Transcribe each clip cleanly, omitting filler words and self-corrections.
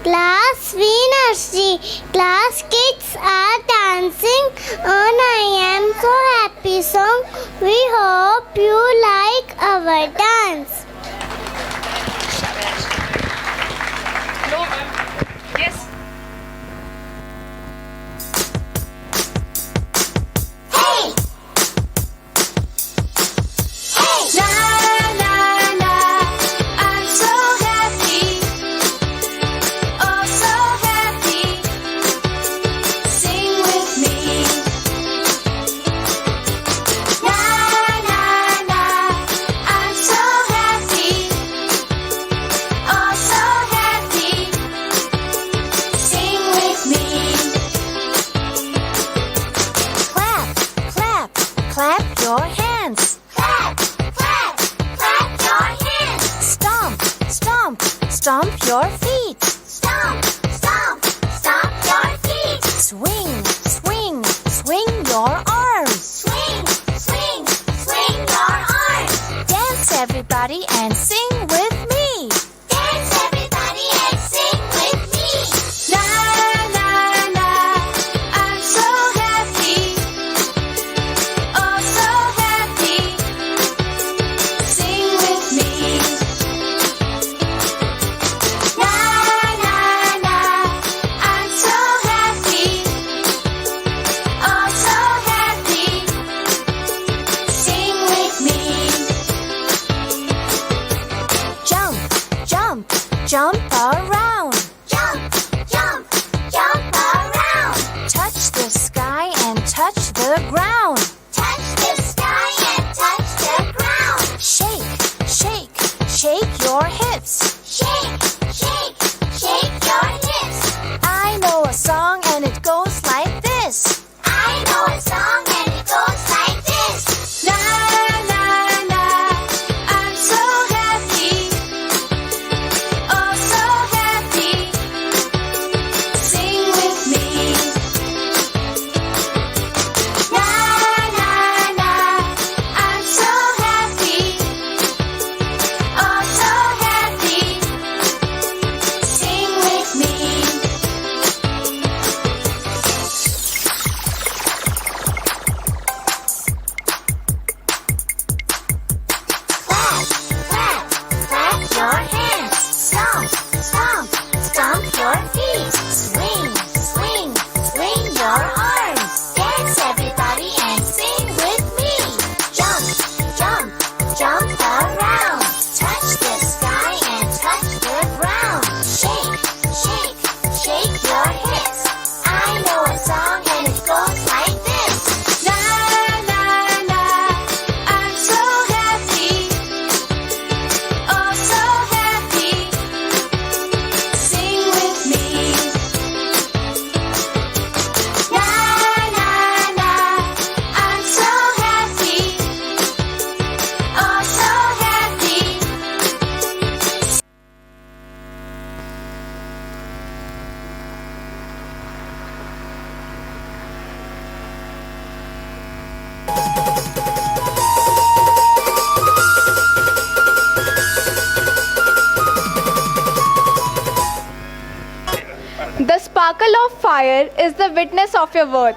Class V Nursery. Class kids are dancing on I Am So Happy song. We hope you like our dance. Yes. Clap your hands. Clap, clap, clap your hands. Stomp, stomp, stomp your feet. Stomp, stomp, stomp your feet. Swing, swing, swing your arms. Swing, swing, swing your arms. Dance everybody and sing with me. Dance everybody and sing with me. La la la, I'm so happy. Oh so happy. Sing with me. La la la, I'm so happy. Oh so happy. Sing with me. Jump, jump, jump around. Jump, jump, jump around. Touch the sky and touch the ground. Touch the sky and touch the ground. Shake, shake, shake your hips. Shake, shake, shake your hips. I know a song and it goes like this. I know a song and it goes like this. La la la, I'm so happy. Oh so happy. Sing with me. La la la, I'm so happy. Oh so happy. Sing with me. Clap, clap, clap your hands. Stomp, stomp, stomp your feet. Swing, swing, swing your arms. Dance everybody and sing with me. Jump, jump, jump around. Touch the sky and touch the ground. Shake, shake, shake your hips. I know a song and it goes like this. La la la, I'm so happy. Oh so happy. Sing with me. La la la, I'm so happy. Oh so happy. The sparkle of fire is the witness of your worth.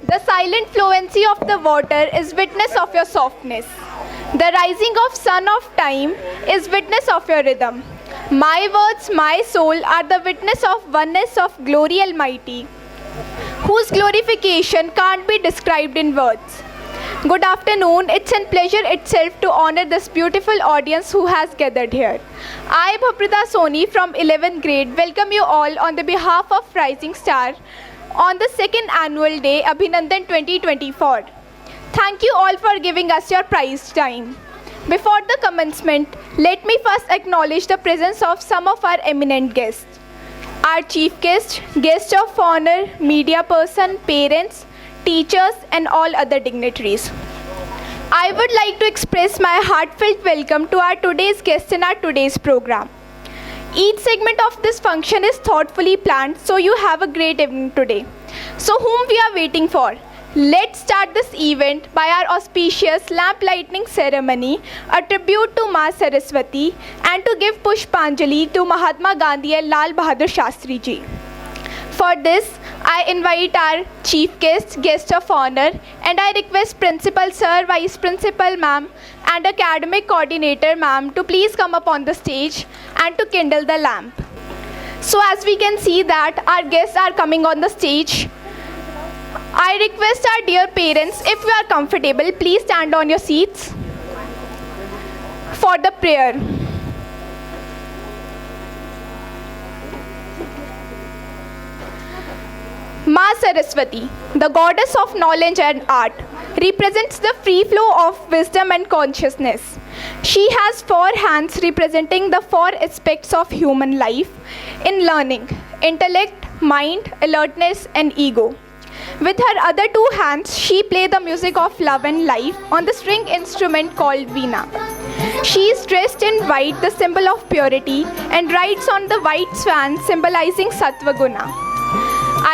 The silent fluency of the water is witness of your softness. The rising of sun of time is witness of your rhythm. My words, my soul are the witness of oneness of glory almighty, whose glorification can't be described in words. Good afternoon. It's a pleasure itself to honor this beautiful audience who has gathered here. I, Bhaprita Soni from 11th grade, welcome you all on the behalf of Rising Star on the second annual day Abhinandan 2024. Thank you all for giving us your prized time. Before the commencement, let me first acknowledge the presence of some of our eminent guests. Our chief guest, guest of honor, media person, parents, teachers and all other dignitaries. I would like to express my heartfelt welcome to our today's guests in our today's program. Each segment of this function is thoughtfully planned so you have a great evening today. So whom we are waiting for? Let's start this event by our auspicious lamp lighting ceremony, a tribute to Ma Saraswati, and to give Pushpanjali to Mahatma Gandhi and Lal Bahadur Shastri ji. For this, I invite our chief guest of honor, and I request Principal Sir, Vice Principal Ma'am, and Academic Coordinator Ma'am to please come up on the stage and to kindle the lamp. So as we can see that our guests are coming on the stage, I request our dear parents, if you are comfortable, please stand on your seats for the prayer. Ma Saraswati, the goddess of knowledge and art, represents the free flow of wisdom and consciousness. She has 4 hands representing the 4 aspects of human life in learning: intellect, mind, alertness, and ego. With her other 2 hands, she plays the music of love and life on the string instrument called veena. She is dressed in white, the symbol of purity, and rides on the white swan, symbolizing Sattva Guna.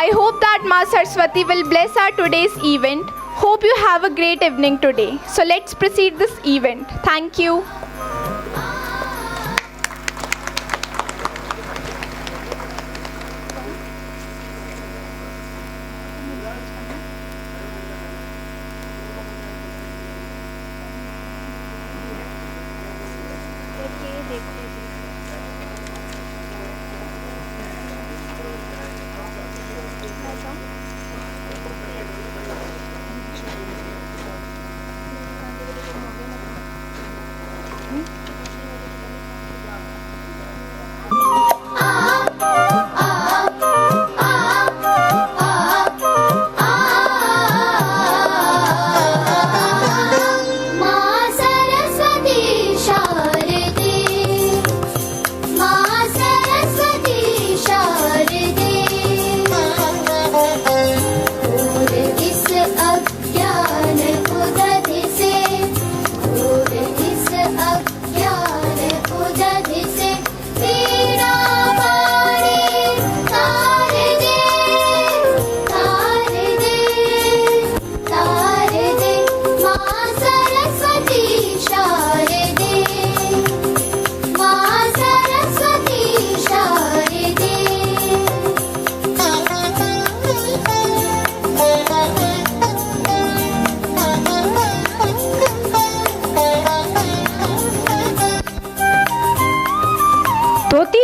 I hope that Ma Saraswati will bless our today's event. Hope you have a great evening today. So let's proceed this event. Thank you.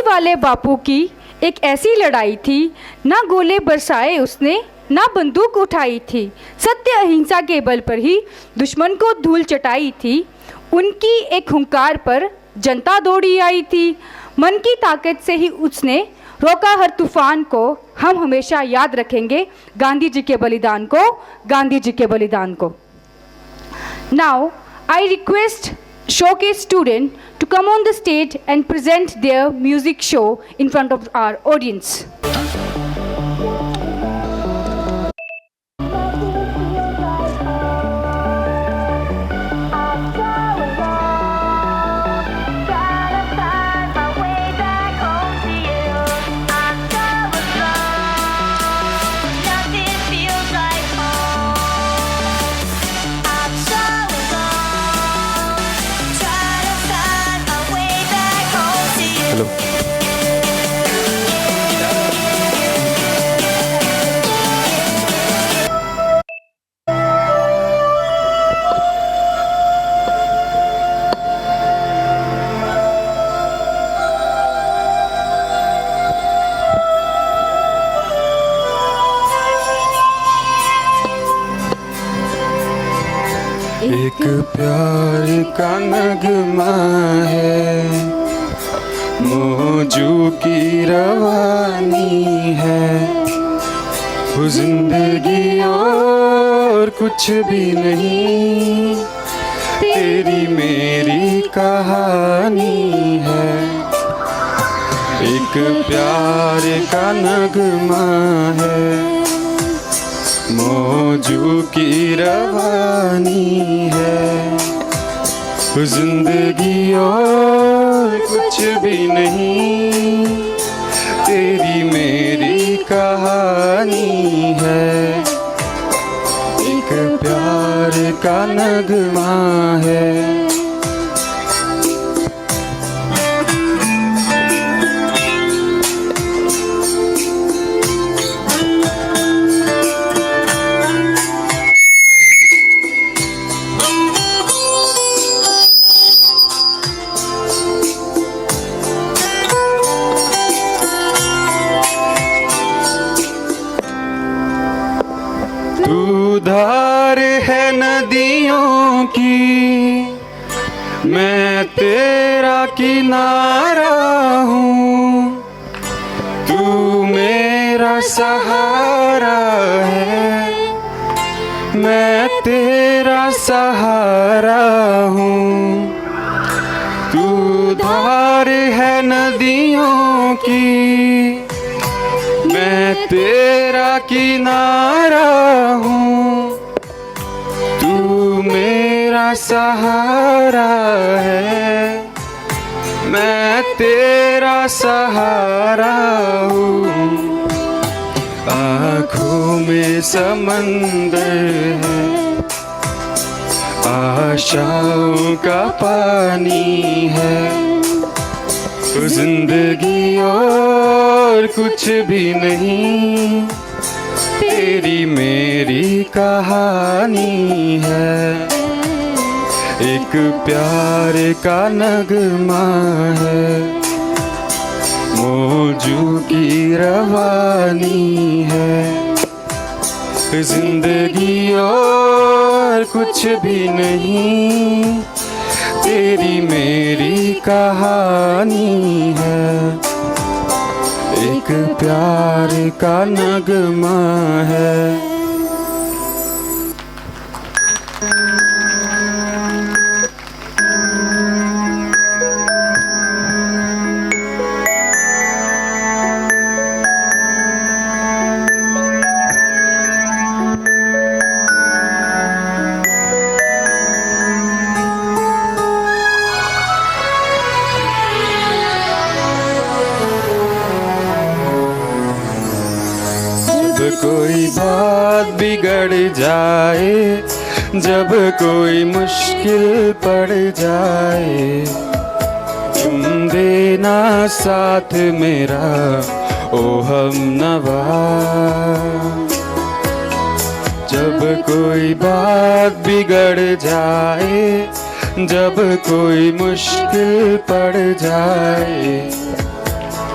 वाले बापू की एक ऐसी लड़ाई थी, ना गोले बरसाए उसने, ना बंदूक उठाई थी, सत्य अहिंसा के बल पर ही दुश्मन को धूल चटाई थी। उनकी एक हुंकार पर जनता दौड़ी आई थी, मन की ताकत से ही उसने रोका हर तूफान को। हम हमेशा याद रखेंगे गांधी जी के बलिदान को, गांधी जी के बलिदान को। Now I request showcase student to come on the stage and present their music show in front of our audience. एक प्यार का नगमा है, मौजू की रवानी है, वो जिंदगी और कुछ भी नहीं, तेरी मेरी कहानी है। एक प्यार का नगमा है, मौजू की रवानी है, जिंदगी और कुछ भी नहीं, तेरी मेरी कहानी है। प्यार का नगमा है। तू धार है नदियों की, मैं तेरा किनारा हूँ। तू मेरा सहारा है, मैं तेरा सहारा हूँ। तू धार है नदियों की, मैं तेरा किनारा हूँ। तू मेरा सहारा है, मैं तेरा सहारा हूँ। आँखों में समंदर है, आशाओं का पानी है। तो जिंदगी और कुछ भी नहीं, तेरी मेरी कहानी है। एक प्यार का नगमा है, मौजू की रवानी है। जिंदगी और कुछ भी नहीं, तेरी मेरी कहानी है। एक प्यार का नगमा है। जब कोई बात बिगड़ जाए, जब कोई मुश्किल पड़ जाए, तुम देना साथ मेरा ओ हमनवा। जब कोई बात बिगड़ जाए, जब कोई मुश्किल पड़ जाए,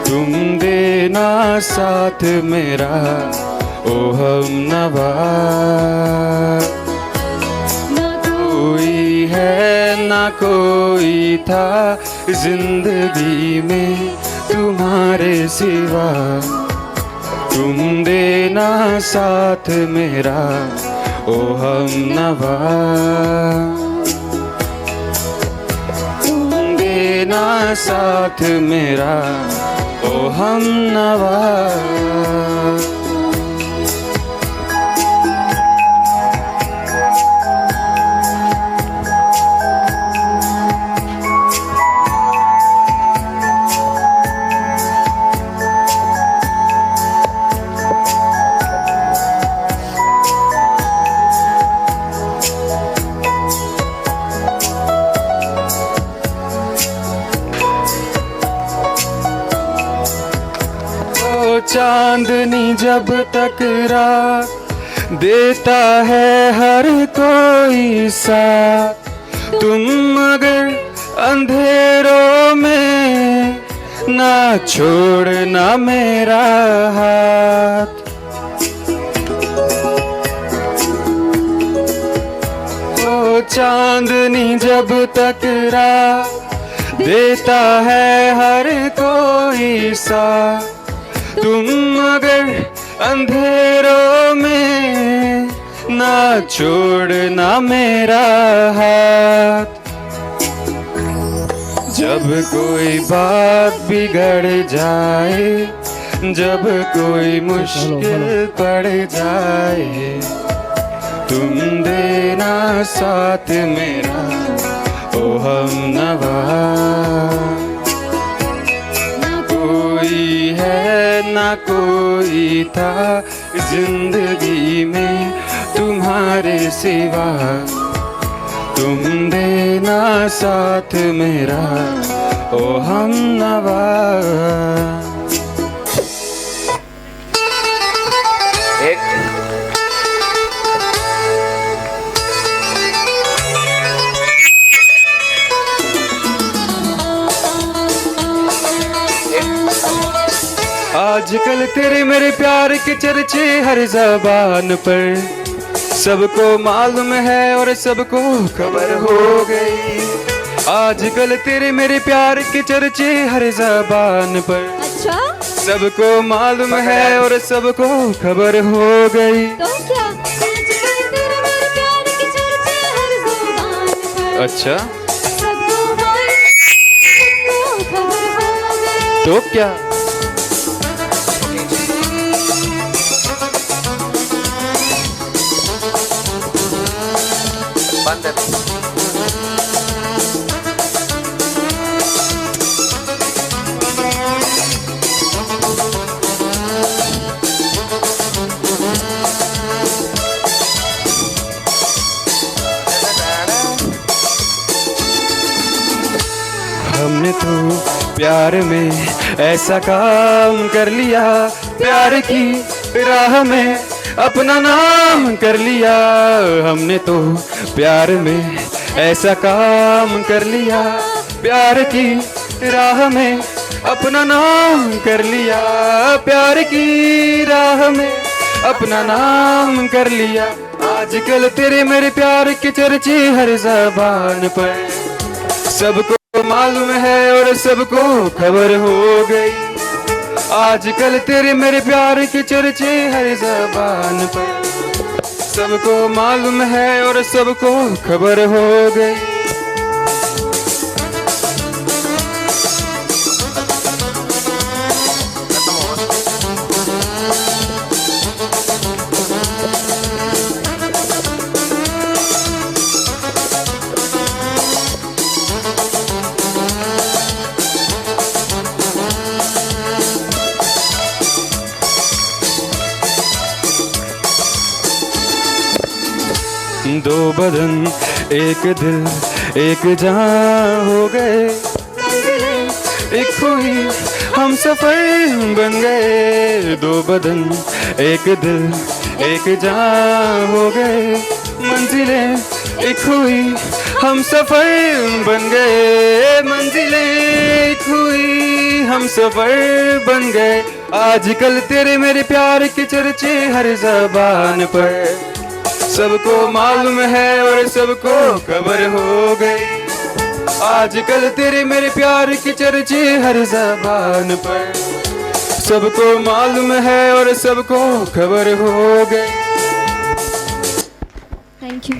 तुम देना साथ मेरा ओ हमनवा। ना कोई है ना कोई था जिंदगी में तुम्हारे सिवा, तुम देना साथ मेरा ओ हमनवा। तुम देना साथ मेरा ओ हमनवा। चांदनी जब तक रात देता है हर कोई साथ, तुम अगर अंधेरों में ना छोड़ना मेरा हाथ। ओ चांदनी जब तक रात देता है हर कोई साथ, तुम अगर अंधेरों में ना छोड़ना मेरा हाथ। जब कोई बात बिगड़ जाए, जब कोई मुश्किल पड़ जाए, तुम देना साथ मेरा ओ हमनवा। कोई है ना कोई था जिंदगी में तुम तुम्हारे सिवा, तुम देना साथ मेरा ओ हमनवा। आजकल तेरे मेरे प्यार के चर्चे हर ज़बान पर, सबको मालूम है और सबको खबर हो गई। आजकल तेरे मेरे प्यार के चर्चे हर ज़बान पर, अच्छा, सबको मालूम है और सबको खबर हो गई। तो क्या आजकल तेरे मेरे प्यार के चर्चे हर ज़बान पर, अच्छा, सबको खबर हो गई। तो क्या हमने तो प्यार में ऐसा काम कर लिया, प्यार की राह में अपना नाम कर लिया। हमने तो प्यार में ऐसा काम कर लिया, प्यार की राह में अपना नाम कर लिया, प्यार की राह में अपना नाम कर लिया। आजकल तेरे मेरे प्यार के चर्चे हर ज़बान पर, सबको मालूम है और सबको खबर हो गई। आजकल तेरे मेरे प्यार के चर्चे हर ज़बान पर, सबको मालूम है और सबको खबर हो गई। दो बदन एक दिल एक जान हो गए, एक हुई हम सफर बन गए। दो बदन एक दिल एक जान हो गए, मंजिलें एक हुई हम सफर बन गए, मंजिलें एक हुई हम सफर बन गए। आजकल तेरे मेरे प्यार के चर्चे हर ज़बान पर, सबको मालूम है और सबको खबर हो गई। आजकल तेरे मेरे प्यार के चर्चे हर ज़बान पर, सबको मालूम है और सबको खबर हो गई। Thank you.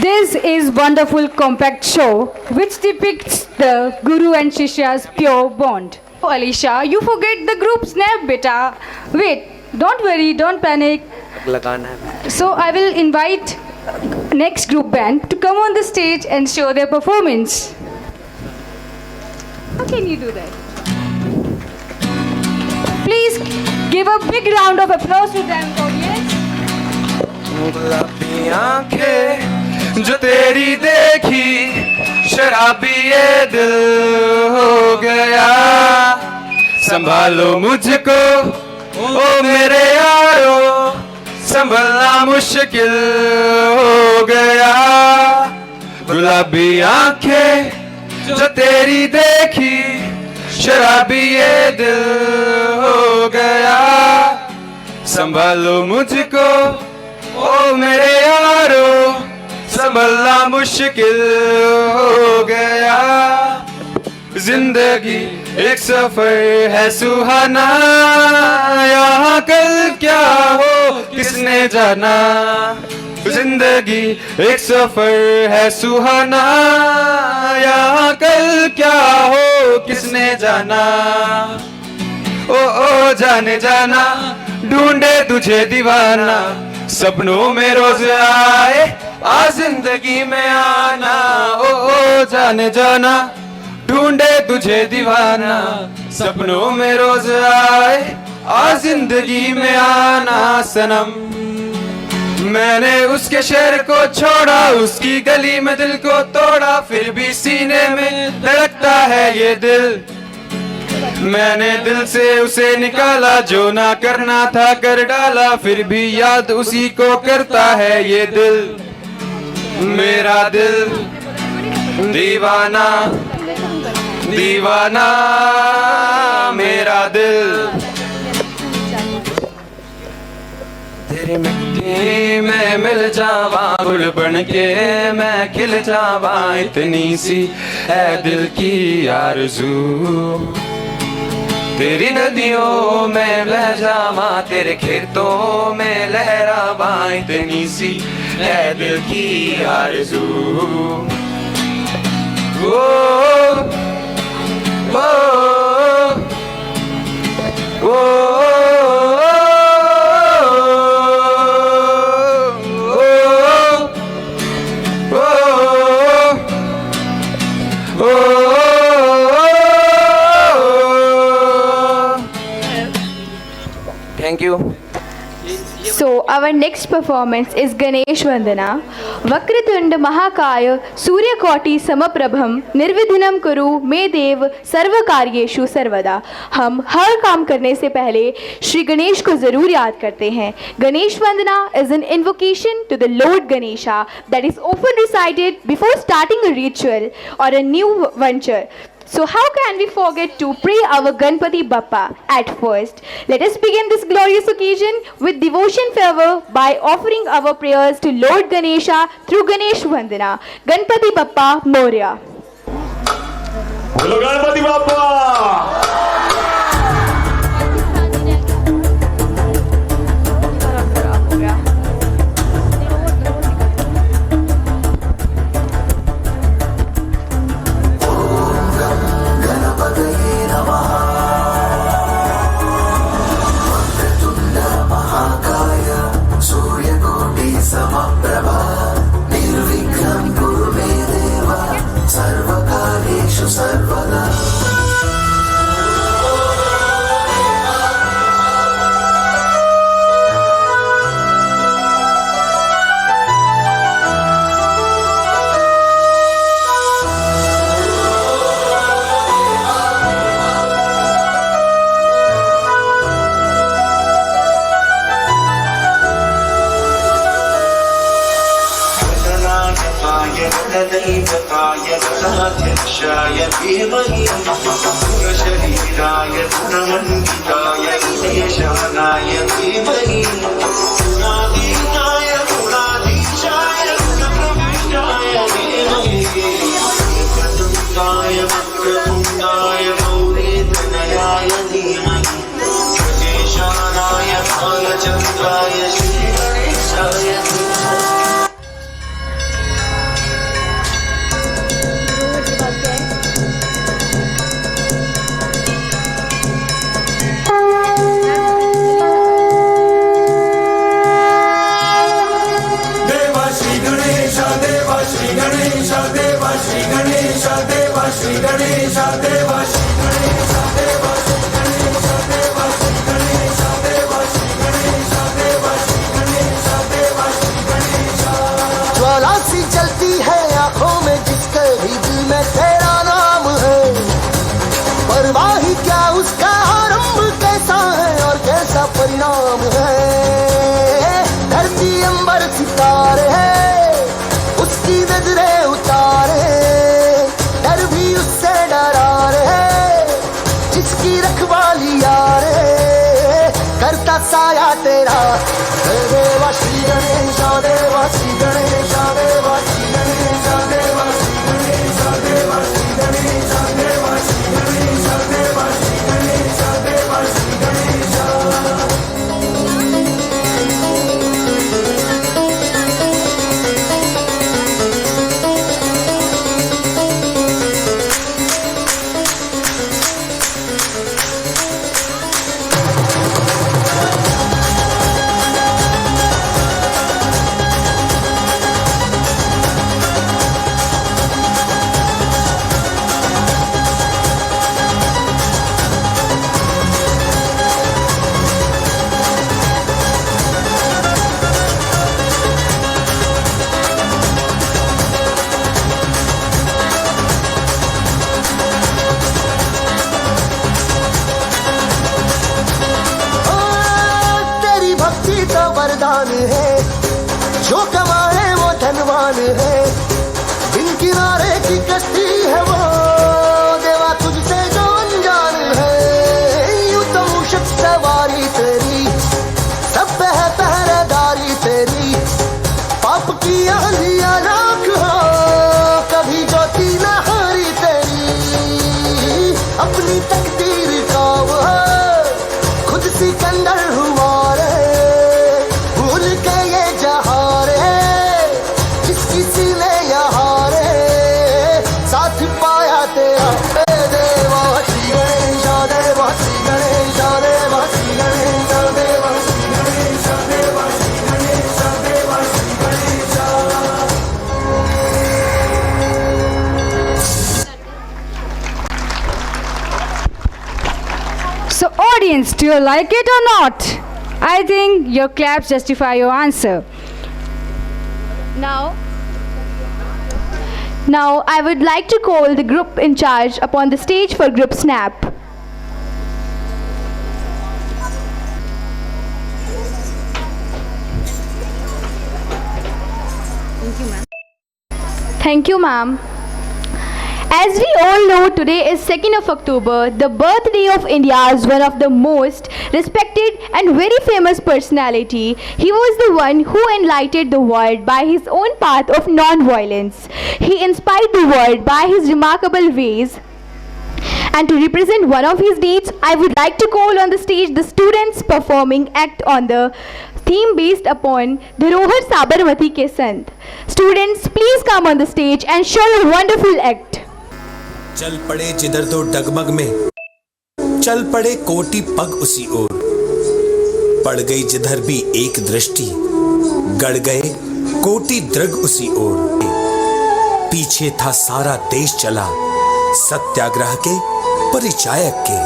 This is wonderful compact show which depicts the Guru and Shishya's pure bond. Oh, Alisha, you forget the group snap, beta. Wait, don't worry, don't panic. So I will invite next group band to come on the stage and show their performance. How can you do that? Please give a big round of applause to them, audience. गुलाबी आंखें जो तेरी देखी, शराबी ये दिल हो गया। संभालो मुझको ओ मेरे यारो, संभलना मुश्किल हो गया। गुलाबी आंखें जो तेरी देखी, शराबी ये दिल हो गया। संभालो मुझको ओ मेरे यारो, संभलना मुश्किल हो गया। जिंदगी एक सफर है सुहाना, यहाँ कल क्या हो किसने जाना। जिंदगी एक सफर है सुहाना, यहाँ कल क्या हो किसने जाना। ओ जाने जाना ढूंढे तुझे दीवाना, सपनों में रोज आए आ जिंदगी में आना। ओ जाने जाना ढूंढे तुझे दीवाना, सपनों में रोज आए आ जिंदगी में आना। सनम मैंने उसके शहर को छोड़ा, उसकी गली में दिल को तोड़ा, फिर भी सीने में धड़कता है ये दिल। मैंने दिल से उसे निकाला, जो ना करना था कर डाला, फिर भी याद उसी को करता है ये दिल। मेरा दिल दीवाना दीवाना मेरा दिल। तेरे मिट्टी में मिल जावा, गुल बन के मैं खिल जावा, इतनी सी है दिल की आरज़ू। तेरी नदियों में बह जावा, तेरे खेतों में लहरावा, इतनी सी है दिल की आरज़ू। ओ ओ ओ Thank you. So our next performance is Ganesh Vandana. Vakratund Mahakaya Suryakoti Samaprabham Nirvidhinam Kuru मे देव सर्वकार्येषु सर्वदा। हम हर काम करने से पहले श्री गणेश को जरूर याद करते हैं। गणेश वंदना is an invocation to the Lord Ganesha that is often recited before starting a ritual or a new venture. So how can we forget to pray our Ganpati Bappa at first? Let us begin this glorious occasion with devotion fervor by offering our prayers to Lord Ganesha through Ganesh Vandana. Ganpati Bappa Moria. Hello Ganpati Bappa. दैवताय धीमहि शरीराय गुणमण्डिताय ईशानाय धीमहि गुणाधीनाय गुणाधीशाय गुणप्रविष्टाय धीमहि वक्रतुण्डाय वक्रतुण्डाय गौरीतनयाय धीमहि गणेशानाय भालचन्द्राय श्रीगणेशाय धीमहि। ज्वाला सी जलती है आंखों में, जिसके भी दिल में तेरा नाम है। परवाही क्या उसका आरंभ कैसा है और कैसा परिणाम है। धरती अंबर सितारे है, उसकी नजरें उतारे, डर भी उससे डरा रहे, इंसान है, जो कमाए वो धनवान है, बिन किनारे की कश्ती है वो देवा तुझसे जो अनजान है। यूं तो मुश्क सवारी तेरी, सब पे है पहरेदारी तेरी, पाप की आंधियां राख हो कभी ज्योति न हारी तेरी। अपनी तकदीर का वो खुद सिकंदर हुआ रे, भूल के ये जहां रे, जिस किसी ने यहाँ रे साथ पाया तेरा। देवा श्री गणेश देवा श्री गणेश देवा श्री गणेश देवा श्री गणेश देवा श्री गणेश देवा Shri Ganesh. So audience, do you like it or not? I think your claps justify your answer. Now, I would like to call the group in charge upon the stage for group snap. Thank you, ma'am. As we all know, today is 2nd of October, the birthday of India's one of the most respected and very famous personality. He was the one who enlightened the world by his own path of non-violence. He inspired the world by his remarkable ways. And to represent one of his deeds, I would like to call on the stage the students performing act on the theme based upon Dharohar Sabarmati ke Sant. Students, please come on the stage and show your wonderful act. चल पड़े जिधर तो डगमग में, चल पड़े कोटि पग उसी ओर, पड़ गई जिधर भी एक दृष्टि, गड़ गए कोटि दृग उसी ओर। पीछे था सारा देश चला सत्याग्रह के परिचायक के।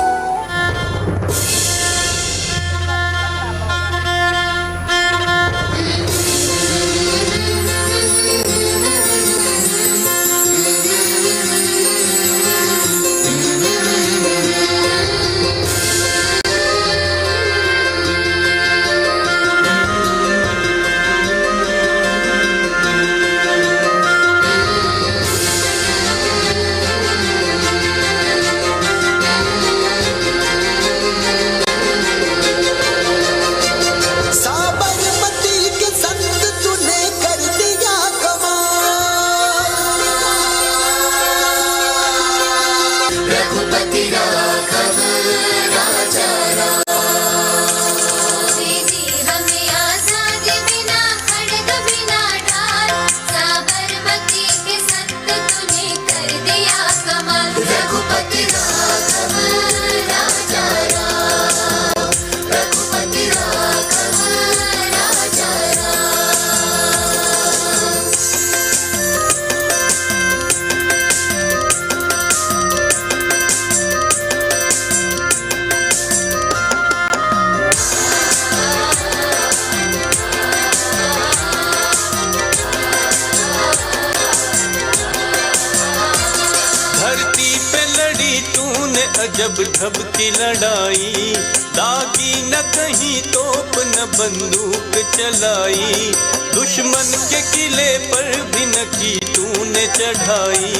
जब ठब की लड़ाई, दागी न कहीं तोप न बंदूक चलाई, दुश्मन के किले पर भी न की तूने चढ़ाई।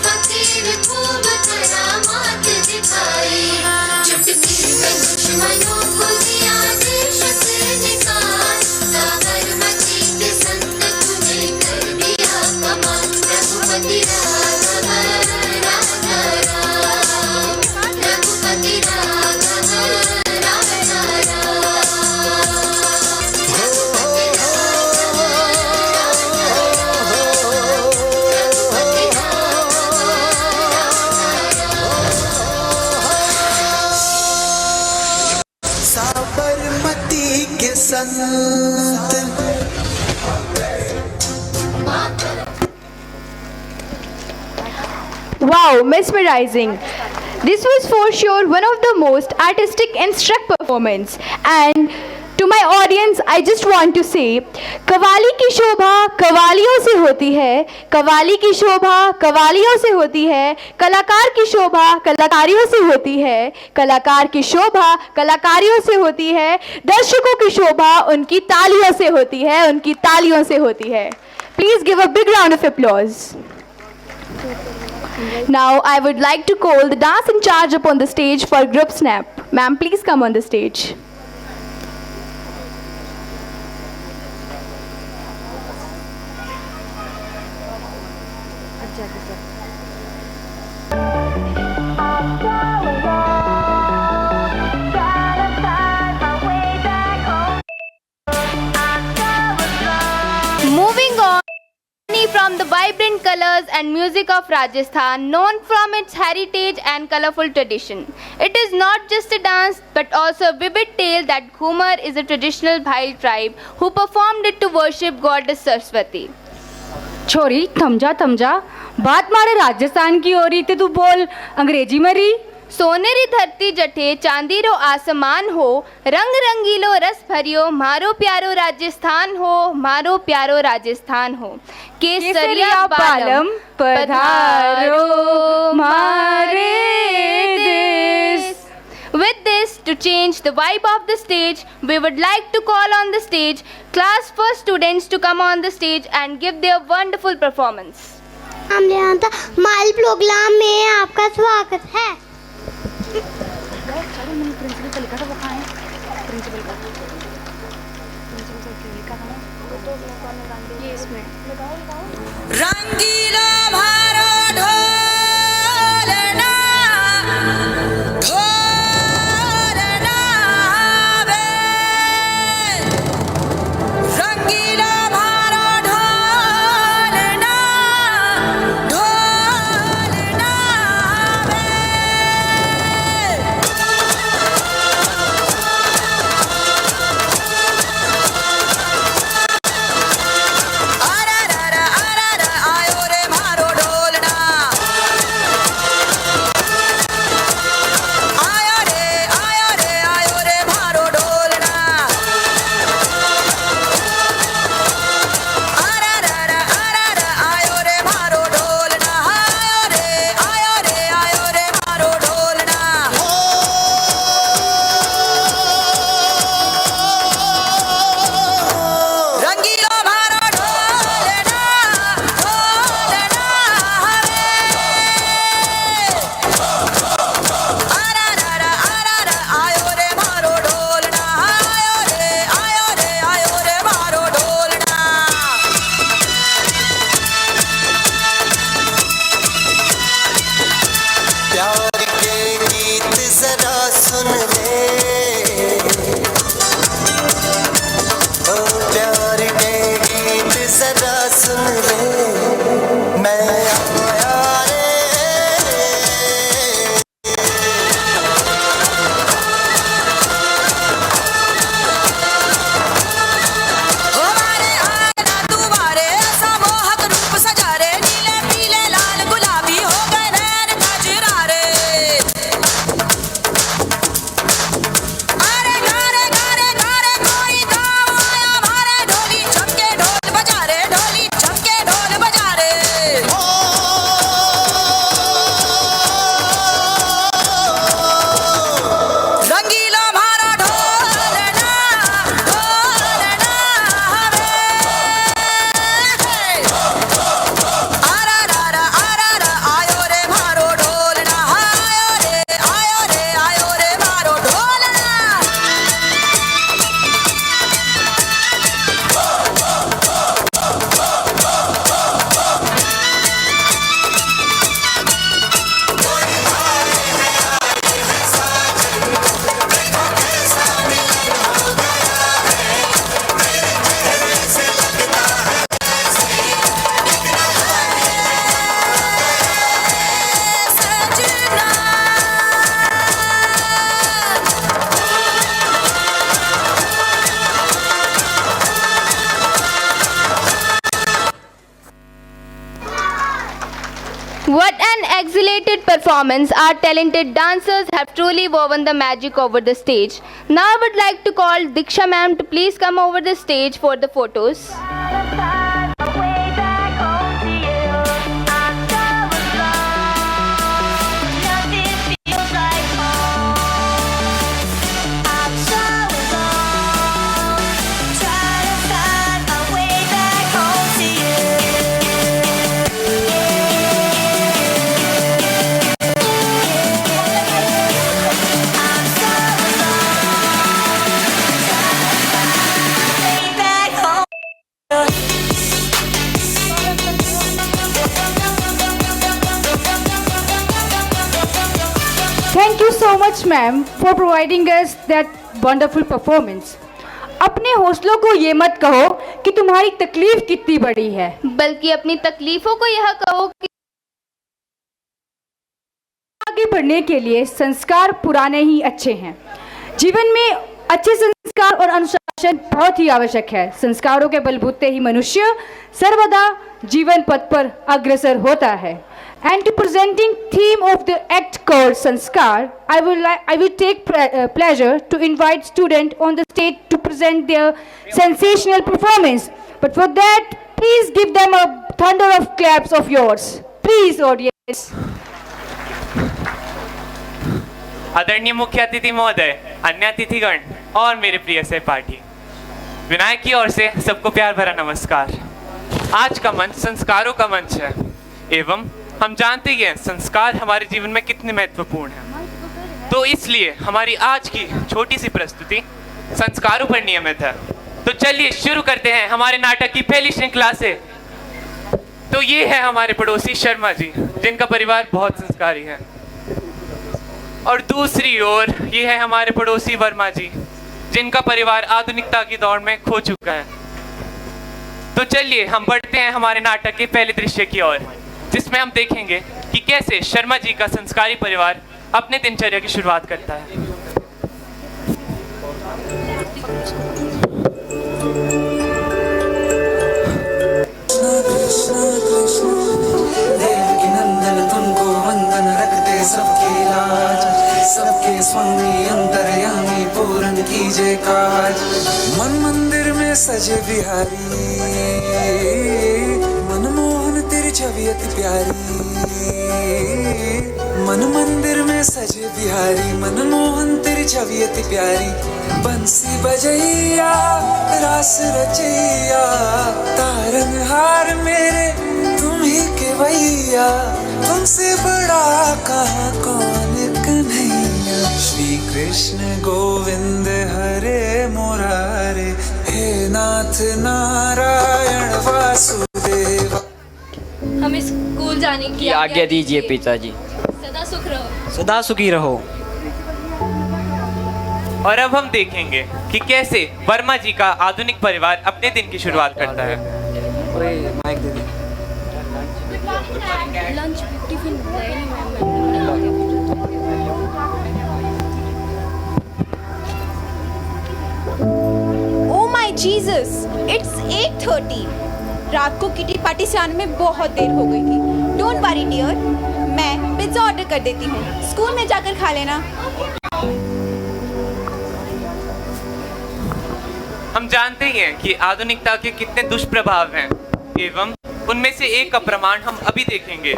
फकीर खूब करामात दिखाई, चुटकी में दुश्मनों को दिया देश से निकाल, साबरमती के संत तूने कर दिया कमाल। रघुपति राघव राजा राम, रघुपति राघव राजा राम। साबरमती के संत। Wow, mesmerizing. This was for sure one of the most artistic and struck performance. And To my audience, I just want to say, qawwali की शोभा कवालियों से होती है, कवाली की शोभा कवालियों से होती है, कलाकार की शोभा कलाकारियों से होती है, कलाकार की शोभा कलाकारियों से होती है, दर्शकों की शोभा उनकी तालियों से होती है, उनकी तालियों से होती है. Please give a big round of applause. Now I would like to call the dance in charge upon the stage for Group Snap. Ma'am, please come on the stage. Moving on from the vibrant colors and music of Rajasthan, known from its heritage and colorful tradition. It is not just a dance but also a vivid tale that Ghumar is a traditional Bhail tribe who performed it to worship goddess Saraswati. छोरी थम जा बात मारे राजस्थान की हो रही थी, तू बोल अंग्रेजी में रही. सोनेरी धरती जठे चांदीरो आसमान हो, रंग रंगीलो रस भरियो मारो प्यारो राजस्थान हो, मारो प्यारो राजस्थान हो. केसरिया बालम पधारो मारे देश. With this, to change the vibe of the stage, we would like to call on the stage class 1 students to come on the stage and give their wonderful performance. माल प्रोग्राम में आपका स्वागत है. रंगीला भारो ढोलना ढोलना वे रंगीला भारो ढोलना ढोलना वे. आरा रा रा आयो रे What an exhilarated performance. Our talented dancers have truly woven the magic over the stage. Now I would like to call Diksha ma'am to please come over the stage for the photos. Thank you so much, ma'am, for providing us that wonderful performance. अपने हौसलों को ये मत कहो कि तुम्हारी तकलीफ कितनी बड़ी है, बल्कि अपनी तकलीफों को यह कहो कि आगे बढ़ने के लिए संस्कार पुराने ही अच्छे हैं। जीवन में अच्छे संस्कार और अनुशासन बहुत ही आवश्यक है। संस्कारों के बलबूते ही मनुष्य सर्वदा जीवन पथ पर अग्रसर होता है। And to presenting theme of the act called Sanskar, I will take pleasure to invite students on the stage to present their sensational performance. But for that, please give them a thunder of claps of yours. Please, audience. आदरणीय मुख्य अतिथि महोदय, अन्य अतिथिगण और मेरे प्रिय सहपाठी, विनायक की ओर से सबको प्यार भरा नमस्कार। आज का मंच संस्कारों का मंच है एवं हम जानते ही हैं संस्कार हमारे जीवन में कितने महत्वपूर्ण हैं। तो इसलिए हमारी आज की छोटी सी प्रस्तुति संस्कारों पर नियमित है। तो चलिए शुरू करते हैं हमारे नाटक की पहली श्रृंखला से। तो ये है हमारे पड़ोसी शर्मा जी, जिनका परिवार बहुत संस्कारी है, और दूसरी ओर ये है हमारे पड़ोसी वर्मा जी, जिनका परिवार आधुनिकता की दौड़ में खो चुका है। तो चलिए हम बढ़ते हैं हमारे नाटक के पहले दृश्य की ओर, जिसमें हम देखेंगे कि कैसे शर्मा जी का संस्कारी परिवार अपने दिनचर्या की शुरुआत करता है। नंदन तुमको वंदन रखते सबकी लाज, सबके स्वामी अंतर्यामी पूरन कीजे काज। मन मंदिर में सजे बिहारी, मनमोहन तेरी छवि अति प्यारी। मन मंदिर में सजे बिहारी, मनमोहन तेरी छवि अति प्यारी। बंसी बजैया रास रचैया, तारन हार मेरे तुम ही के भैया। तुमसे बड़ा कहाँ कौन कन्हैया। श्री कृष्ण गोविंद हरे मुरारे, हे नाथ नारायण वासुदेव। हमें स्कूल जाने की आज्ञा दीजिए पिताजी। सदा सुख रहो। सदा सुखी रहो। और अब हम देखेंगे कि कैसे वर्मा जी का आधुनिक परिवार अपने दिन की शुरुआत करता है। माइक दे दे। Lunch tiffin Oh my Jesus! It's 8:30. रात को किटी पार्टी से आने में बहुत देर हो गई थी। Don't worry dear, मैं पिज्जा ऑर्डर कर देती हूँ। स्कूल में जाकर खा लेना। हम जानते ही हैं कि आधुनिकता के कितने दुष्प्रभाव हैं, एवं उनमें से एक का प्रमाण हम अभी देखेंगे,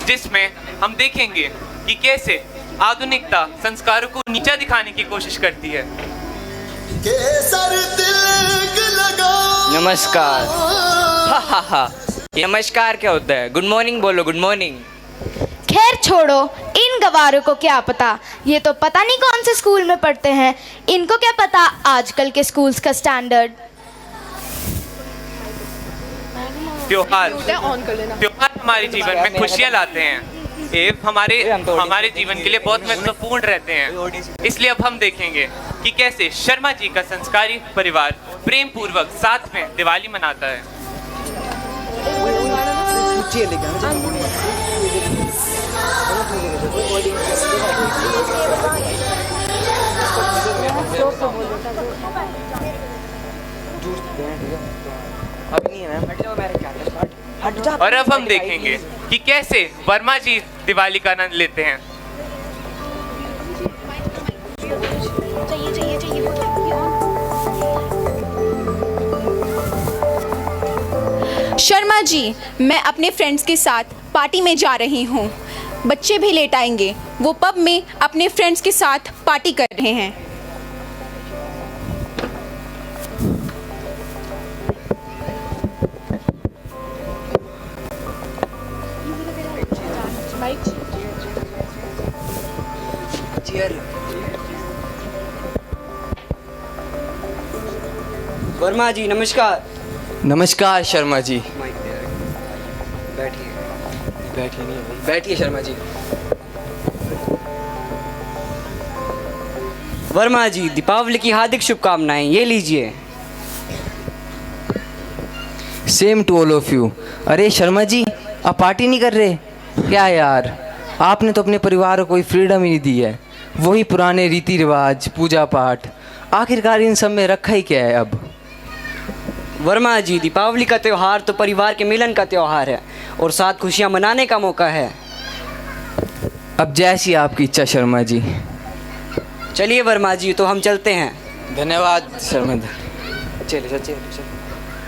जिसमें हम देखेंगे कि कैसे आधुनिकता संस्कारों को नीचा दिखाने की कोशिश करती है। नमस्कार। हा हा हा, नमस्कार क्या होता है? गुड मॉर्निंग बोलो, गुड मॉर्निंग। खैर छोड़ो, इन गवारों को क्या पता, ये तो पता नहीं कौन से स्कूल में पढ़ते हैं। इनको क्या पता आजकल के स्कूल्स का स्टैंडर्ड। त्योहार हमारे जीवन में खुशियाँ लाते हैं एवं हमारे जीवन के लिए बहुत महत्वपूर्ण रहते हैं। इसलिए अब हम देखेंगे कि कैसे शर्मा जी का संस्कारी परिवार प्रेम पूर्वक साथ में दिवाली मनाता है। और अब हम देखेंगे कि कैसे वर्मा जी दिवाली का आनंद लेते हैं। शर्मा जी, मैं अपने फ्रेंड्स के साथ पार्टी में जा रही हूँ। बच्चे भी लेट आएंगे। वो पब में अपने फ्रेंड्स के साथ पार्टी कर रहे हैं। वर्मा जी नमस्कार। नमस्कार शर्मा जी। बैठिए बैठिए नहीं बैठिए शर्मा जी। वर्मा जी दीपावली की हार्दिक शुभकामनाएं, ये लीजिए। Same to all of you. अरे शर्मा जी, आप पार्टी नहीं कर रहे क्या यार? आपने तो अपने परिवार को कोई फ्रीडम ही नहीं दी है। वही पुराने रीति रिवाज, पूजा पाठ, आखिरकार इन सब में रखा ही क्या है अब? वर्मा जी दीपावली का त्यौहार तो परिवार के मिलन का त्यौहार है और साथ खुशियां मनाने का मौका है। अब जैसी आपकी इच्छा शर्मा जी। चलिए वर्मा जी, तो हम चलते हैं। धन्यवाद शर्मा जी। चलिए चलिए।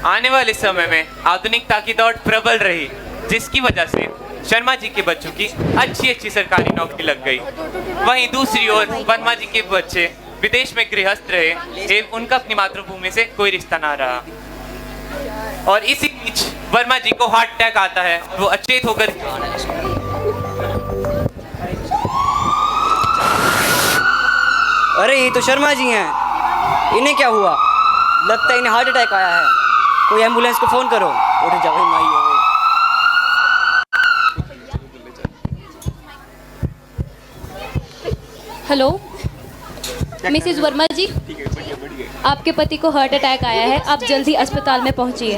आने वाले समय में आधुनिकता की दौड़ प्रबल रही, जिसकी वजह से शर्मा जी के बच्चों की अच्छी अच्छी सरकारी नौकरी लग गई। वहीं दूसरी ओर वर्मा जी के बच्चे विदेश में गृहस्थ रहे एवं उनका अपनी मातृभूमि से कोई रिश्ता ना रहा। और इसी बीच वर्मा जी को हार्ट अटैक आता है। वो अचेत होकर अरे ये तो शर्मा जी हैं, इन्हें क्या हुआ? लगता है इन्हें हार्ट अटैक आया है। कोई एम्बुलेंस को फ़ोन करो। उठ जाओ माई हो गई। हेलो मिसेस वर्मा जी, आपके पति को हार्ट अटैक आया है, आप जल्दी अस्पताल में पहुंचिए।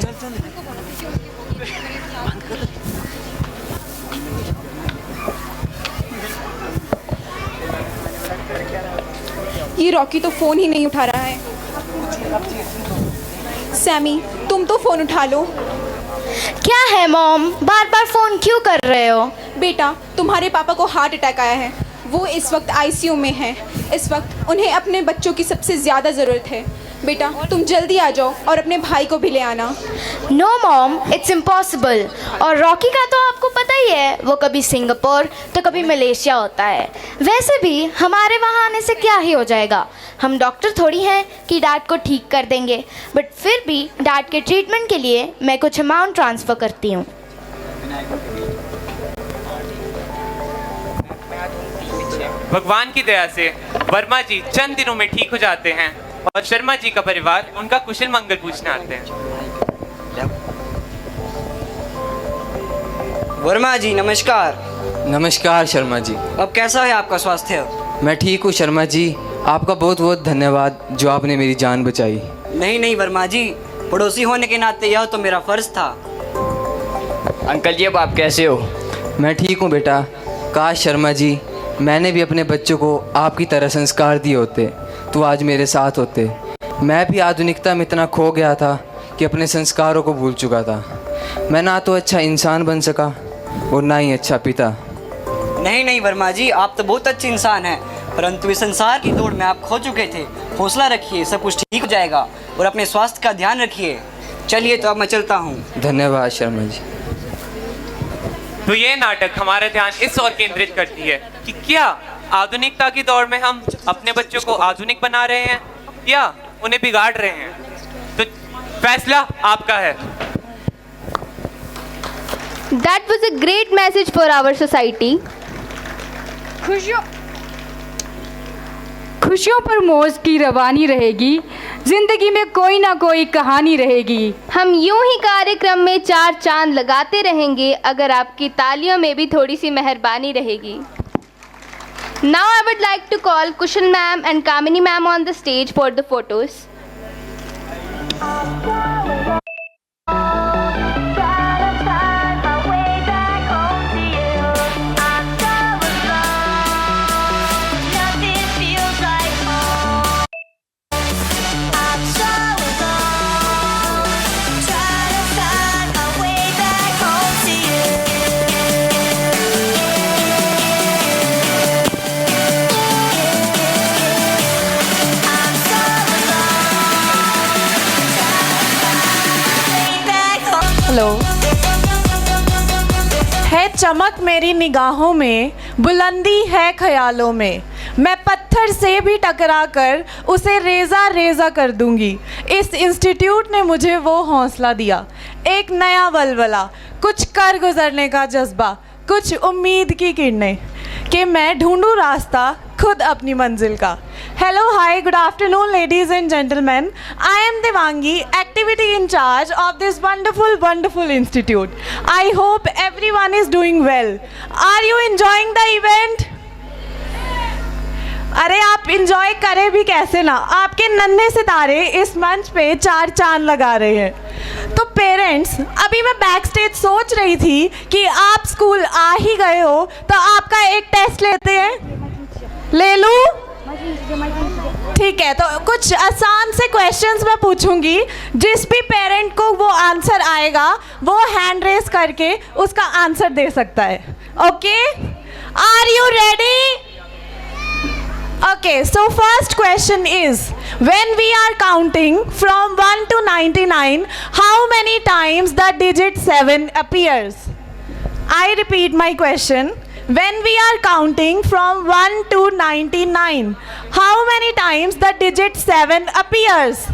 ये रॉकी तो फ़ोन ही नहीं उठा रहा है। सैमी, तुम तो फ़ोन उठा लो। क्या है मॉम, बार बार फोन क्यों कर रहे हो? बेटा, तुम्हारे पापा को हार्ट अटैक आया है। वो इस वक्त आईसीयू में हैं। इस वक्त उन्हें अपने बच्चों की सबसे ज़्यादा ज़रूरत है। बेटा, तुम जल्दी आ जाओ और अपने भाई को भी ले आना। No mom, it's impossible. और रॉकी का तो आपको पता ही है, वो कभी सिंगापुर तो कभी मलेशिया होता है। वैसे भी हमारे वहाँ आने से क्या ही हो जाएगा, हम डॉक्टर थोड़ी हैं कि डैड को ठीक कर देंगे। बट फिर भी डैड के ट्रीटमेंट के लिए मैं कुछ अमाउंट ट्रांसफ़र करती हूँ। भगवान की दया से वर्मा जी चंद दिनों में ठीक हो जाते हैं और शर्मा जी का परिवार उनका कुशल मंगल पूछने आते हैं। वर्मा जी नमस्कार। नमस्कार शर्मा जी। अब कैसा है आपका स्वास्थ्य? मैं ठीक हूँ शर्मा जी। आपका बहुत बहुत धन्यवाद जो आपने मेरी जान बचाई। नहीं वर्मा जी, पड़ोसी होने के नाते यह तो मेरा फर्ज था। अंकल जी, अब आप कैसे हो? मैं ठीक हूँ बेटा। काश शर्मा जी, मैंने भी अपने बच्चों को आपकी तरह संस्कार दिए होते तो आज मेरे साथ होते। मैं भी आधुनिकता में इतना खो गया था कि अपने संस्कारों को भूल चुका था। मैं ना तो अच्छा इंसान बन सका और ना ही अच्छा पिता। नहीं वर्मा जी, आप तो बहुत अच्छे इंसान हैं, परंतु इस संसार की दौड़ में आप खो चुके थे। हौसला रखिए, सब कुछ ठीक हो जाएगा और अपने स्वास्थ्य का ध्यान रखिए। चलिए तो अब मैं चलता हूँ। धन्यवाद शर्मा जी। तो ये नाटक हमारा ध्यान इस ओर केंद्रित करती है कि क्या आधुनिकता की दौड़ में हम अपने बच्चों को आधुनिक बना रहे हैं या उन्हें बिगाड़ रहे हैं। तो फैसला आपका है। That was a great message for our society. खुशियों पर मौज की रवानी रहेगी, जिंदगी में कोई ना कोई कहानी रहेगी। हम यूं ही कार्यक्रम में 4 चांद लगाते रहेंगे अगर आपकी तालियों में भी थोड़ी सी मेहरबानी रहेगी। Now I would like to call Kushal ma'am and Kamini ma'am on the stage for the photos. चमक मेरी निगाहों में, बुलंदी है ख्यालों में। मैं पत्थर से भी टकरा कर उसे रेजा रेजा कर दूंगी। इस इंस्टीट्यूट ने मुझे वो हौसला दिया, एक नया वलवला, कुछ कर गुजरने का जज्बा, कुछ उम्मीद की किरणें, कि मैं ढूंढूं रास्ता खुद अपनी मंजिल का। Hello, hi, good afternoon, ladies and gentlemen. I am Devangi, activity in charge of this wonderful institute. I hope everyone is doing well. Are you enjoying the event? अरे आप इंजॉय करें भी कैसे ना, आपके नन्हे सितारे इस मंच पे 4 चांद लगा रहे हैं। तो पेरेंट्स, अभी मैं बैक स्टेज सोच रही थी कि आप स्कूल आ ही गए हो तो आपका एक टेस्ट लेते हैं, ले लूं? ठीक है, तो कुछ आसान से क्वेश्चंस मैं पूछूंगी, जिस भी पेरेंट को वो आंसर आएगा वो हैंड रेस करके उसका आंसर दे सकता है। Okay, are you ready? Okay, so first question is, when we are counting from 1 to 99, how many times the digit 7 appears? I repeat my question. When we are counting from 1 to 99, how many times the digit 7 appears?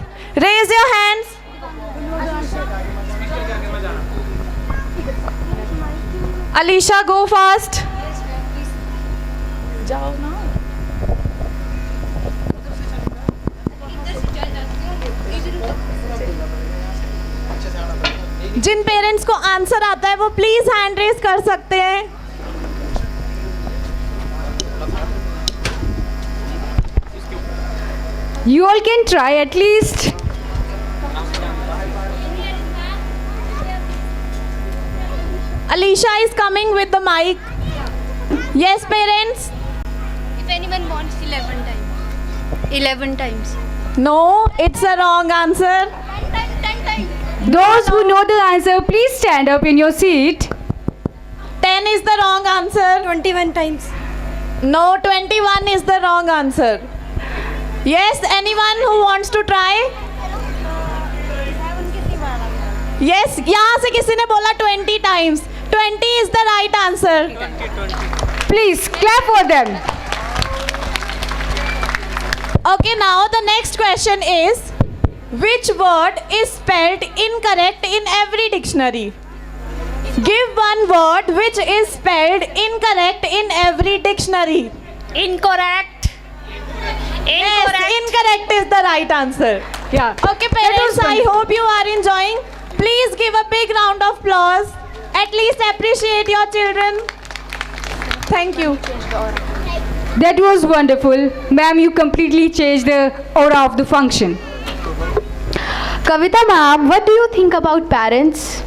Raise your hands. Alisha, go fast. जाओ ना। जिन parents को answer आता है वो please hand raise कर सकते हैं। You all can try at least. Alisha is coming with the mic. Yes, parents? If anyone wants 11 times. 11 times. No, it's a wrong answer. Those who know the answer, please stand up in your seat. 10 is the wrong answer. 21 times. No, 21 is the wrong answer. Yes, anyone who wants to try? Yes, यहाँ से किसी ने बोला 20 times. 20 is the right answer. Please clap for them. Okay, now the next question is, which word is spelled incorrect in every dictionary? Give one word which is spelled incorrect in every dictionary. Incorrect. Yes, incorrect is the right answer. Yeah. Okay, parents, I hope you are enjoying. Please give a big round of applause. At least appreciate your children. Thank you. That was wonderful. Ma'am, you completely changed the aura of the function. Kavita ma'am, what do you think about parents?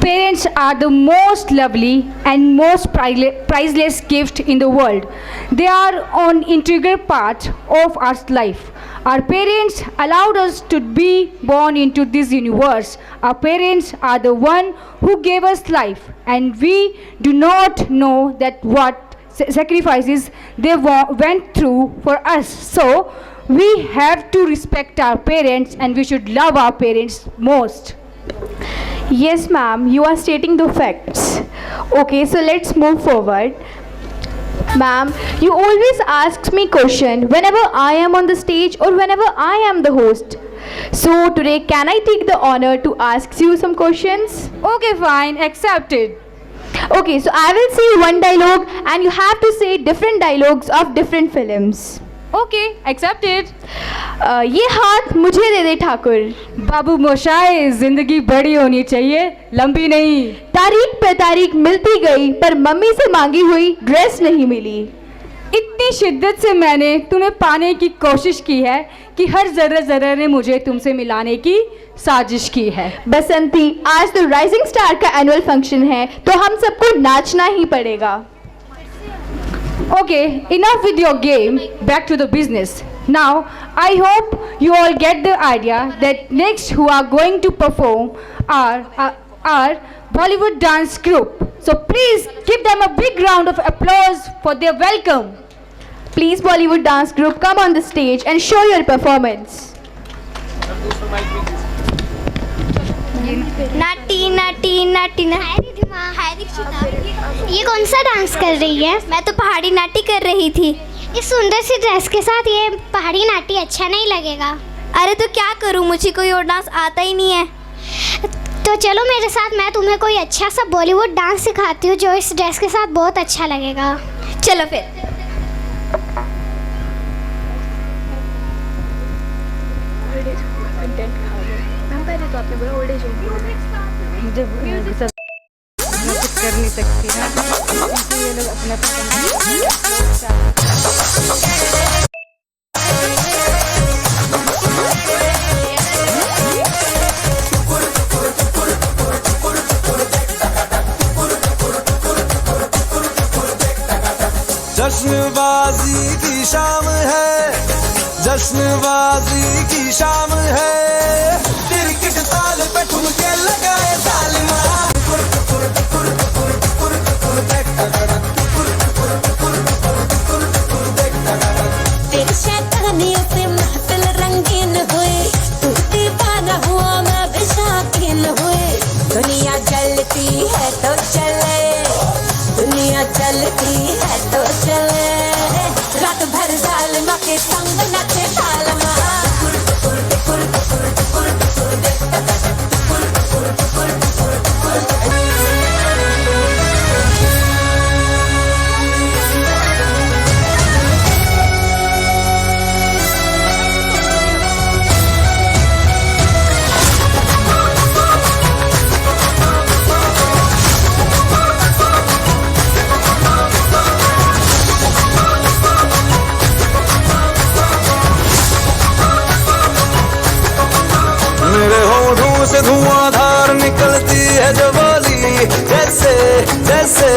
Parents are the most lovely and most priceless gift in the world. They are an integral part of our life. Our parents allowed us to be born into this universe. Our parents are the one who gave us life, and we do not know that what sacrifices they went through for us. So we have to respect our parents, and we should love our parents most. Yes ma'am, you are stating the facts. Okay, so let's move forward. Ma'am, you always ask me question whenever I am on the stage or whenever I am the host. So today, can I take the honor to ask you some questions? Okay, fine, accepted. Okay, so I will say one dialogue and you have to say different dialogues of different films. Okay, accepted. ये हाथ मुझे दे दे ठाकुर। बाबू मोशाए, जिंदगी बड़ी होनी चाहिए, लंबी नहीं। तारीख पे तारीख मिलती गई पर मम्मी से मांगी हुई ड्रेस नहीं मिली। इतनी शिद्दत से मैंने तुम्हें पाने की कोशिश की है कि हर जर्रे जर्रे ने मुझे तुमसे मिलाने की साजिश की है। बसंती, आज तो राइजिंग स्टार का एनुअल फंक्शन है तो हम सबको नाचना ही पड़ेगा। Okay, enough with your game. Back to the business. Now, I hope you all get the idea that next who are going to perform are Bollywood dance group. So please give them a big round of applause for their welcome. Please, Bollywood dance group, come on the stage and show your performance. नाटी नाटी नाटी ना। ये कौन सा dance कर रही है? मैं तो पहाड़ी नाटी कर रही थी। इस सुंदर सी ड्रेस के साथ ये पहाड़ी नाटी अच्छा नहीं लगेगा। अरे तो क्या करूँ, मुझे कोई और डांस आता ही नहीं है। तो चलो मेरे साथ, मैं तुम्हें कोई अच्छा सा बॉलीवुड डांस सिखाती हूँ जो इस ड्रेस के साथ बहुत अच्छा लगेगा। चलो फिर। मुझे सब कुछ कर नहीं सकती ना, ये लोग अपना जश्नबाजी की शाम है, जश्नबाजी की शाम है, क्रिकेट ताल पे ठुमके लगाए जालिमा। तेरी शैतानियों से महफिल रंगीन हुई, तू दीवाना हुआ मैं भी शौकीन हुई। दुनिया जलती है तो चले, दुनिया चलती है तो चले, रात भर जालिमा के संग नचे जालिमा। मेरे होठों से धुआंधार निकलती है जवाली, जैसे जैसे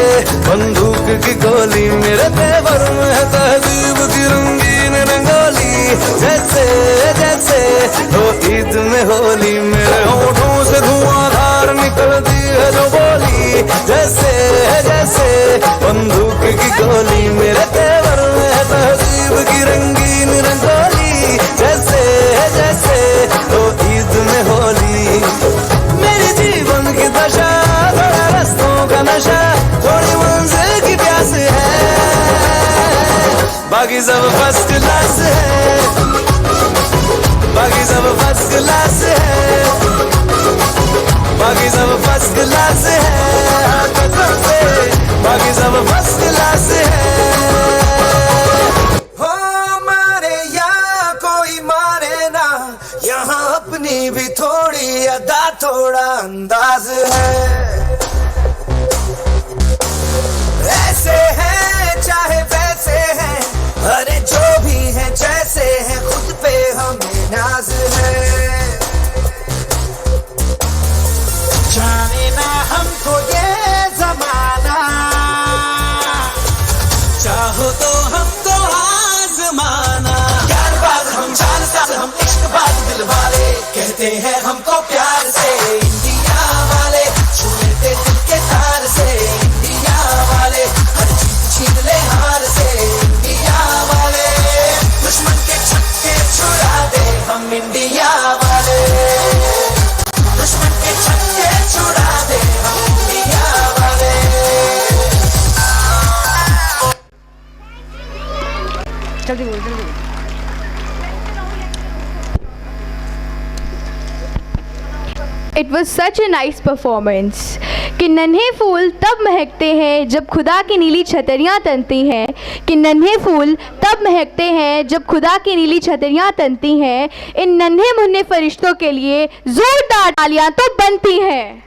बंदूक की गोली। मेरे तेवर में है तहजीब की रंगीन रंगोली, जैसे जैसे तो ईद में होली। मेरे होठों से धुआंधार निकलती है जो बोली, जैसे जैसे बंदूक की गोली। मेरे तेवर में है तहजीब की रंगीन रंगोली, जैसे जैसे तो ईद में होली। मेरे जीवन की दशा, थोड़ा रस्तों का नशा, थोड़ी मंजिल की प्यास है, बाकी सब फर्स्ट क्लास है, बाकी सब फर्स्ट क्लास है, बाकी सब फर्स्ट क्लास है, बाकी सब फर्स्ट क्लास है। हो मारे या कोई मारे ना, यहाँ अपनी भी थोड़ी अदा थोड़ा अंदाज है। ऐसे हैं चाहे वैसे हैं, अरे जो भी हैं जैसे हैं, खुद पे हमें नाज है। जाने ना हमको ये जमाना, चाहो तो हमको आजमाना। प्यार बात हम जानते, हम इश्क बात दिल वाले, कहते हैं हमको प्यार से इंडिया वाले, छू लेते दिल के तार से इंडिया वाले, हर जीत छीन ले हार से इंडिया वाले, दुश्मन के छक्के छुड़ा दे हम इंडिया वाले, दुश्मन के छक्के छुड़ा दे हम इंडिया वाले। जल्दी बोल जल्दी। It was such a nice performance कि नन्हे फूल तब महकते हैं जब खुदा की नीली छतरियाँ तनती हैं, कि नन्हे फूल तब महकते हैं जब खुदा की नीली छतरियाँ तनती हैं। इन नन्हे मुन्ने फरिश्तों के लिए जोरदार तालियाँ तो बनती हैं।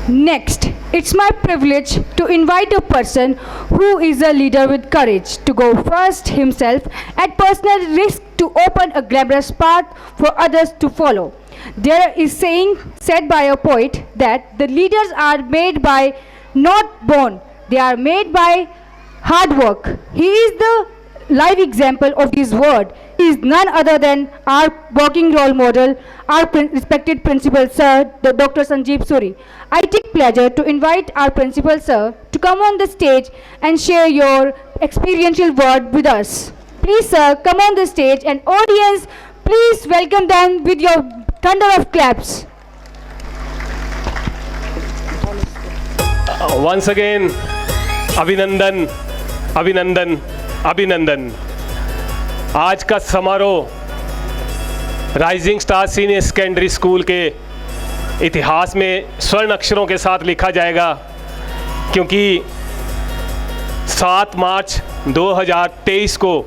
Next, it's my privilege to invite a person who is a leader with courage to go first himself at personal risk to open a glamorous path for others to follow. There is saying said by a poet that the leaders are made by not born, they are made by hard work. He is the live example of this word. He is none other than our working role model, our respected principal sir, the Dr. Sanjeev Suri. I take pleasure to invite our principal sir to come on the stage and share your experiential word with us. Please, sir, come on the stage, and audience, please welcome them with your thunder of claps. Once again, अभिनंदन, अभिनंदन, अभिनंदन। आज का समारोह rising star senior secondary school के इतिहास में स्वर्ण अक्षरों के साथ लिखा जाएगा, क्योंकि 7 मार्च 2023 को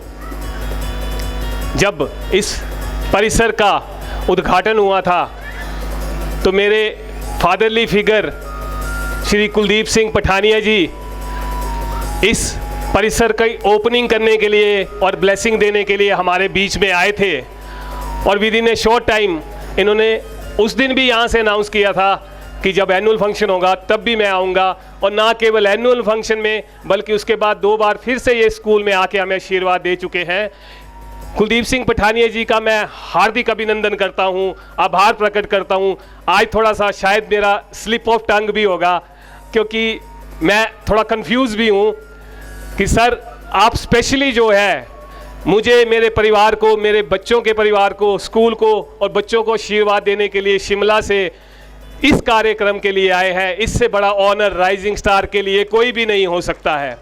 जब इस परिसर का उद्घाटन हुआ था तो मेरे फादरली फिगर श्री कुलदीप सिंह पठानिया जी इस परिसर की ओपनिंग करने के लिए और ब्लेसिंग देने के लिए हमारे बीच में आए थे। और with in A short time इन्होंने उस दिन भी यहाँ से अनाउंस किया था कि जब एनुअल फंक्शन होगा तब भी मैं आऊँगा, और ना केवल एनुअल फंक्शन में बल्कि उसके बाद 2 बार फिर से ये स्कूल में आके हमें आशीर्वाद दे चुके हैं। कुलदीप सिंह पठानिया जी का मैं हार्दिक अभिनंदन करता हूँ, आभार प्रकट करता हूँ। आज थोड़ा सा शायद मेरा स्लिप ऑफ टंग भी होगा, क्योंकि मैं थोड़ा कंफ्यूज भी हूँ कि सर आप स्पेशली जो है मुझे, मेरे परिवार को, मेरे बच्चों के परिवार को, स्कूल को और बच्चों को आशीर्वाद देने के लिए शिमला से इस कार्यक्रम के लिए आए हैं। इससे बड़ा ऑनर राइजिंग स्टार के लिए कोई भी नहीं हो सकता है।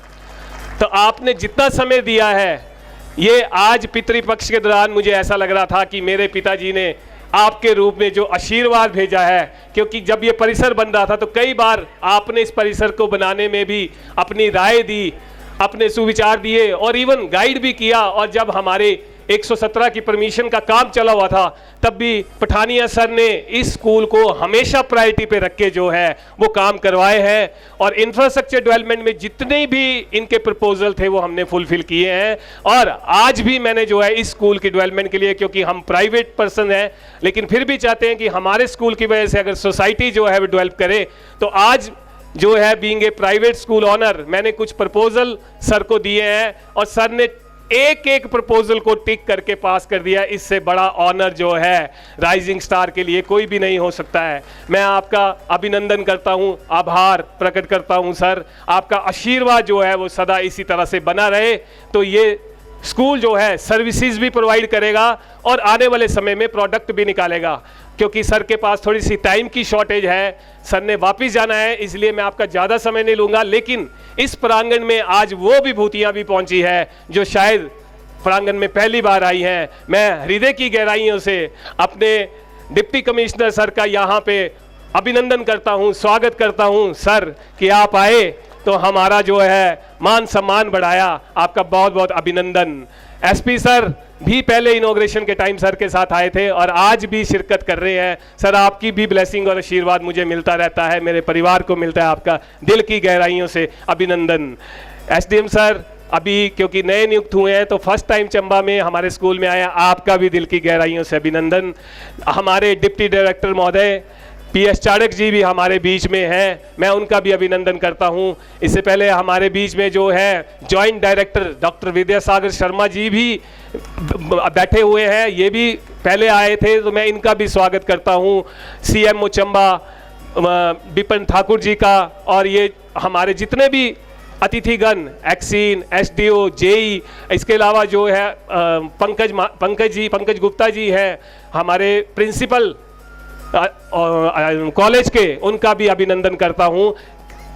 तो आपने जितना समय दिया है, ये आज पितृपक्ष के दौरान मुझे ऐसा लग रहा था कि मेरे पिताजी ने आपके रूप में जो आशीर्वाद भेजा है, क्योंकि जब ये परिसर बन रहा था तो कई बार आपने इस परिसर को बनाने में भी अपनी राय दी, अपने सुविचार दिए और इवन गाइड भी किया। और जब हमारे 117 की परमिशन का काम चला हुआ था तब भी पठानिया सर ने इस स्कूल को हमेशा प्रायोरिटी पे रख के जो है वो काम करवाए हैं। और इंफ्रास्ट्रक्चर डेवलपमेंट में जितने भी इनके प्रपोजल थे वो हमने फुलफिल किए हैं। और आज भी मैंने जो है इस स्कूल की डेवलपमेंट के लिए, क्योंकि हम प्राइवेट पर्सन हैं लेकिन फिर भी चाहते हैं कि हमारे स्कूल की वजह से अगर सोसाइटी जो है वो डेवलप करे, तो आज जो है being a private school owner मैंने कुछ प्रपोजल सर को दिए हैं और सर ने एक एक प्रपोजल को टिक करके पास कर दिया। इससे बड़ा ऑनर जो है राइजिंग स्टार के लिए कोई भी नहीं हो सकता है। मैं आपका अभिनंदन करता हूं, आभार प्रकट करता हूं सर। आपका आशीर्वाद जो है वो सदा इसी तरह से बना रहे, तो ये स्कूल जो है सर्विसेज भी प्रोवाइड करेगा और आने वाले समय में प्रोडक्ट भी निकालेगा। क्योंकि सर के पास थोड़ी सी टाइम की शॉर्टेज है, सर ने वापस जाना है, इसलिए मैं आपका ज़्यादा समय नहीं लूँगा। लेकिन इस प्रांगण में आज वो विभूतियाँ भी पहुँची है जो शायद प्रांगण में पहली बार आई हैं। मैं हृदय की गहराइयों से अपने डिप्टी कमिश्नर सर का यहाँ पे अभिनंदन करता हूँ, स्वागत करता हूँ सर कि आप आए तो हमारा जो है मान सम्मान बढ़ाया। आपका बहुत बहुत अभिनंदन। एसपी सर भी पहले इनॉग्रेशन के टाइम सर के साथ आए थे और आज भी शिरकत कर रहे हैं। सर आपकी भी ब्लेसिंग और आशीर्वाद मुझे मिलता रहता है, मेरे परिवार को मिलता है। आपका दिल की गहराइयों से अभिनंदन। एसडीएम सर अभी क्योंकि नए नियुक्त हुए हैं तो फर्स्ट टाइम चंबा में हमारे स्कूल में आया, आपका भी दिल की गहराइयों से अभिनंदन। हमारे डिप्टी डायरेक्टर महोदय पीएस चाणक जी भी हमारे बीच में हैं, मैं उनका भी अभिनंदन करता हूं। इससे पहले हमारे बीच में जो है joint director doctor Vidyasagar Sharma ji भी बैठे हुए हैं, ये भी पहले आए थे तो मैं इनका भी स्वागत करता हूं। सीएमओ चंबा विपिन ठाकुर जी का, और ये हमारे जितने भी अतिथिगण, एक्सीन, एसडीओ, जेई, इसके अलावा जो है पंकज गुप्ता जी हैं हमारे प्रिंसिपल कॉलेज के, उनका भी अभिनंदन करता हूं।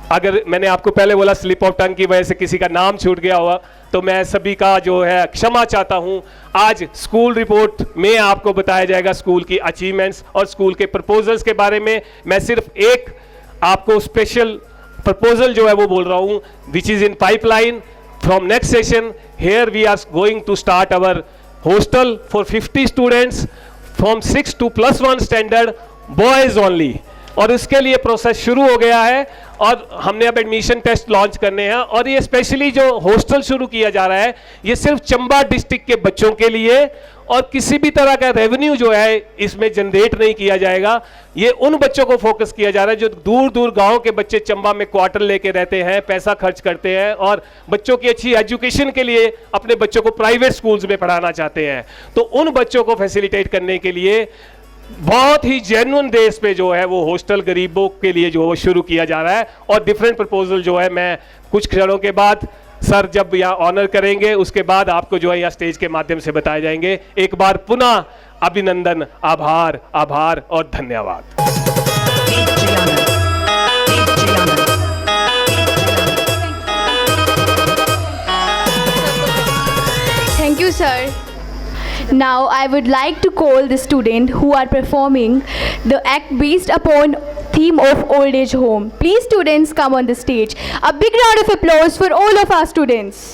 अगर मैंने आपको पहले बोला स्लिप ऑफ टंग की वजह से किसी का नाम छूट गया हुआ तो मैं सभी का जो है क्षमा चाहता हूं। आज स्कूल रिपोर्ट में आपको बताया जाएगा स्कूल की अचीवमेंट्स और स्कूल के प्रपोजल्स के बारे में। मैं सिर्फ एक आपको स्पेशल प्रपोजल जो है वो बोल रहा हूं, which is in pipeline from next session. Here we are going to start our hostel for 50 students from 6 to +1 standard, boys only. और इसके लिए प्रोसेस शुरू हो गया है और हमने अब एडमिशन टेस्ट लॉन्च करने हैं। और ये स्पेशली जो हॉस्टल शुरू किया जा रहा है ये सिर्फ चंबा डिस्ट्रिक्ट के बच्चों के लिए, और किसी भी तरह का रेवेन्यू जो है इसमें जनरेट नहीं किया जाएगा। ये उन बच्चों को फोकस किया जा रहा है जो दूर दूर गांव के बच्चे चंबा में क्वार्टर लेके रहते हैं, पैसा खर्च करते हैं और बच्चों की अच्छी एजुकेशन के लिए अपने बच्चों को प्राइवेट स्कूल्स में पढ़ाना चाहते हैं। तो उन बच्चों को फैसिलिटेट करने के लिए बहुत ही जेन्युइन बेस पे जो है वो हॉस्टल गरीबों के लिए जो है वो शुरू किया जा रहा है। और डिफरेंट प्रपोजल जो है मैं कुछ क्षणों के बाद सर जब यहाँ ऑनर करेंगे उसके बाद आपको जो है यहाँ स्टेज के माध्यम से बताए जाएंगे। एक बार पुनः अभिनंदन, आभार, आभार और धन्यवाद। Thank you, sir. Now I would like to call the student who are performing the act based upon theme of old age home. Please students come on the stage. A big round of applause for all of our students.